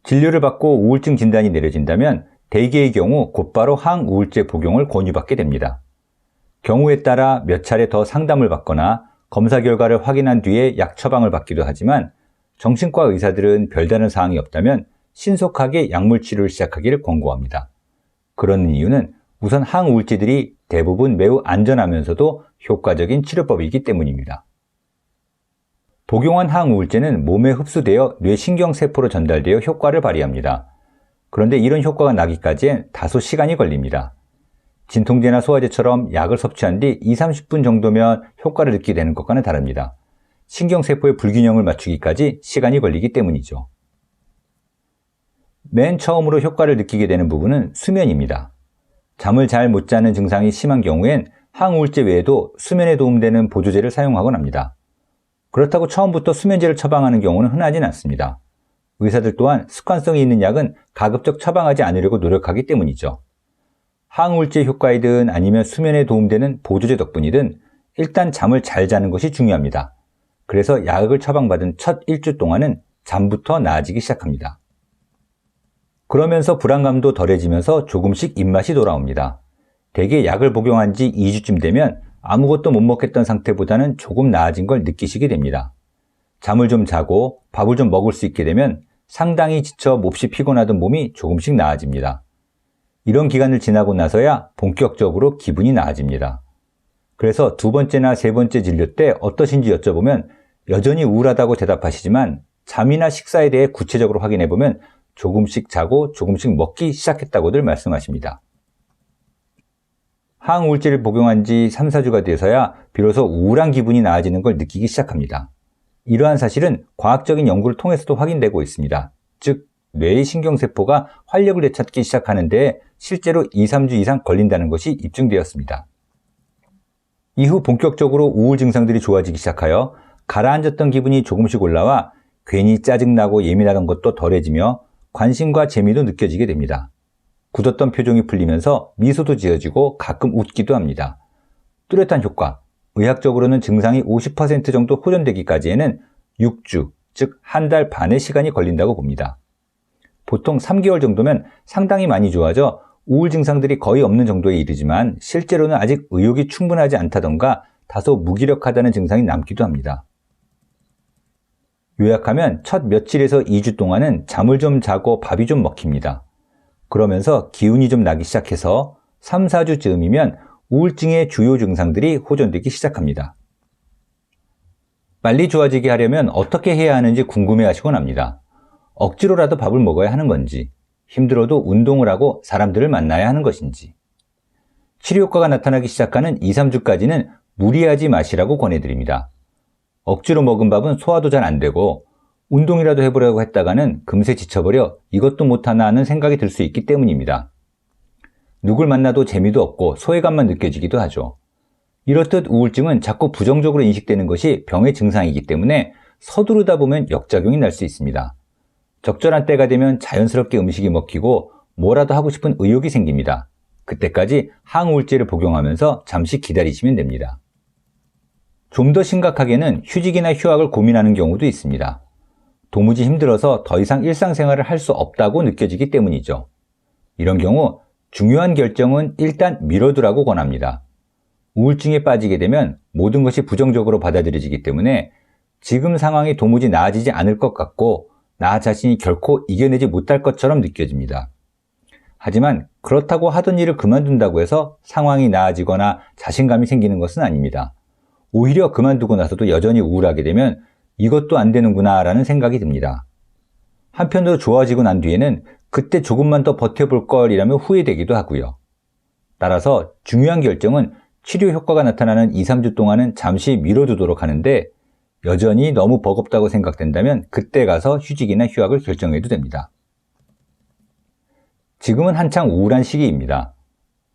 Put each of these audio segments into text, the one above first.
진료를 받고 우울증 진단이 내려진다면 대개의 경우 곧바로 항우울제 복용을 권유받게 됩니다. 경우에 따라 몇 차례 더 상담을 받거나 검사 결과를 확인한 뒤에 약 처방을 받기도 하지만 정신과 의사들은 별다른 사항이 없다면 신속하게 약물 치료를 시작하기를 권고합니다. 그런 이유는 우선 항우울제들이 대부분 매우 안전하면서도 효과적인 치료법이기 때문입니다. 복용한 항우울제는 몸에 흡수되어 뇌신경세포로 전달되어 효과를 발휘합니다. 그런데 이런 효과가 나기까지엔 다소 시간이 걸립니다. 진통제나 소화제처럼 약을 섭취한 뒤 20-30분 정도면 효과를 느끼게 되는 것과는 다릅니다. 신경세포의 불균형을 맞추기까지 시간이 걸리기 때문이죠. 맨 처음으로 효과를 느끼게 되는 부분은 수면입니다. 잠을 잘 못 자는 증상이 심한 경우엔 항우울제 외에도 수면에 도움되는 보조제를 사용하곤 합니다. 그렇다고 처음부터 수면제를 처방하는 경우는 흔하진 않습니다. 의사들 또한 습관성이 있는 약은 가급적 처방하지 않으려고 노력하기 때문이죠. 항우울제 효과이든 아니면 수면에 도움되는 보조제 덕분이든 일단 잠을 잘 자는 것이 중요합니다. 그래서 약을 처방받은 첫 일주 동안은 잠부터 나아지기 시작합니다. 그러면서 불안감도 덜해지면서 조금씩 입맛이 돌아옵니다. 대개 약을 복용한 지 2주쯤 되면 아무것도 못 먹겠던 상태보다는 조금 나아진 걸 느끼시게 됩니다. 잠을 좀 자고 밥을 좀 먹을 수 있게 되면 상당히 지쳐 몹시 피곤하던 몸이 조금씩 나아집니다. 이런 기간을 지나고 나서야 본격적으로 기분이 나아집니다. 그래서 두 번째나 세 번째 진료 때 어떠신지 여쭤보면 여전히 우울하다고 대답하시지만 잠이나 식사에 대해 구체적으로 확인해보면 조금씩 자고 조금씩 먹기 시작했다고들 말씀하십니다. 항우울제를 복용한 지 3-4주가 돼서야 비로소 우울한 기분이 나아지는 걸 느끼기 시작합니다. 이러한 사실은 과학적인 연구를 통해서도 확인되고 있습니다. 즉, 뇌의 신경세포가 활력을 되찾기 시작하는 데 실제로 2-3주 이상 걸린다는 것이 입증되었습니다. 이후 본격적으로 우울 증상들이 좋아지기 시작하여 가라앉았던 기분이 조금씩 올라와 괜히 짜증나고 예민하던 것도 덜해지며 관심과 재미도 느껴지게 됩니다. 굳었던 표정이 풀리면서 미소도 지어지고 가끔 웃기도 합니다. 뚜렷한 효과, 의학적으로는 증상이 50% 정도 호전되기까지에는 6주, 즉 한 달 반의 시간이 걸린다고 봅니다. 보통 3개월 정도면 상당히 많이 좋아져 우울 증상들이 거의 없는 정도에 이르지만 실제로는 아직 의욕이 충분하지 않다던가 다소 무기력하다는 증상이 남기도 합니다. 요약하면 첫 며칠에서 2주 동안은 잠을 좀 자고 밥이 좀 먹힙니다. 그러면서 기운이 좀 나기 시작해서 3-4주쯤이면 우울증의 주요 증상들이 호전되기 시작합니다. 빨리 좋아지게 하려면 어떻게 해야 하는지 궁금해하시곤 합니다. 억지로라도 밥을 먹어야 하는 건지, 힘들어도 운동을 하고 사람들을 만나야 하는 것인지. 치료 효과가 나타나기 시작하는 2-3주까지는 무리하지 마시라고 권해드립니다. 억지로 먹은 밥은 소화도 잘 안 되고 운동이라도 해보려고 했다가는 금세 지쳐버려 이것도 못하나 하는 생각이 들 수 있기 때문입니다. 누굴 만나도 재미도 없고 소외감만 느껴지기도 하죠. 이렇듯 우울증은 자꾸 부정적으로 인식되는 것이 병의 증상이기 때문에 서두르다 보면 역작용이 날 수 있습니다. 적절한 때가 되면 자연스럽게 음식이 먹히고 뭐라도 하고 싶은 의욕이 생깁니다. 그때까지 항우울제를 복용하면서 잠시 기다리시면 됩니다. 좀 더 심각하게는 휴직이나 휴학을 고민하는 경우도 있습니다. 도무지 힘들어서 더 이상 일상생활을 할 수 없다고 느껴지기 때문이죠. 이런 경우 중요한 결정은 일단 미뤄두라고 권합니다. 우울증에 빠지게 되면 모든 것이 부정적으로 받아들여지기 때문에 지금 상황이 도무지 나아지지 않을 것 같고 나 자신이 결코 이겨내지 못할 것처럼 느껴집니다. 하지만 그렇다고 하던 일을 그만둔다고 해서 상황이 나아지거나 자신감이 생기는 것은 아닙니다. 오히려 그만두고 나서도 여전히 우울하게 되면 이것도 안 되는구나 라는 생각이 듭니다. 한편으로 좋아지고 난 뒤에는 그때 조금만 더 버텨볼 걸이라며 후회되기도 하고요. 따라서 중요한 결정은 치료 효과가 나타나는 2-3주 동안은 잠시 미뤄두도록 하는데 여전히 너무 버겁다고 생각된다면 그때 가서 휴직이나 휴학을 결정해도 됩니다. 지금은 한창 우울한 시기입니다.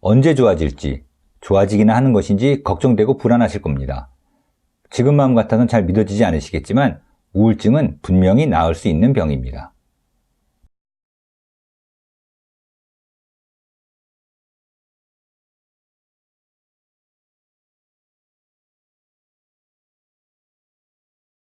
언제 좋아질지, 좋아지기나 하는 것인지 걱정되고 불안하실 겁니다. 지금 마음 같아서는 잘 믿어지지 않으시겠지만 우울증은 분명히 나을 수 있는 병입니다.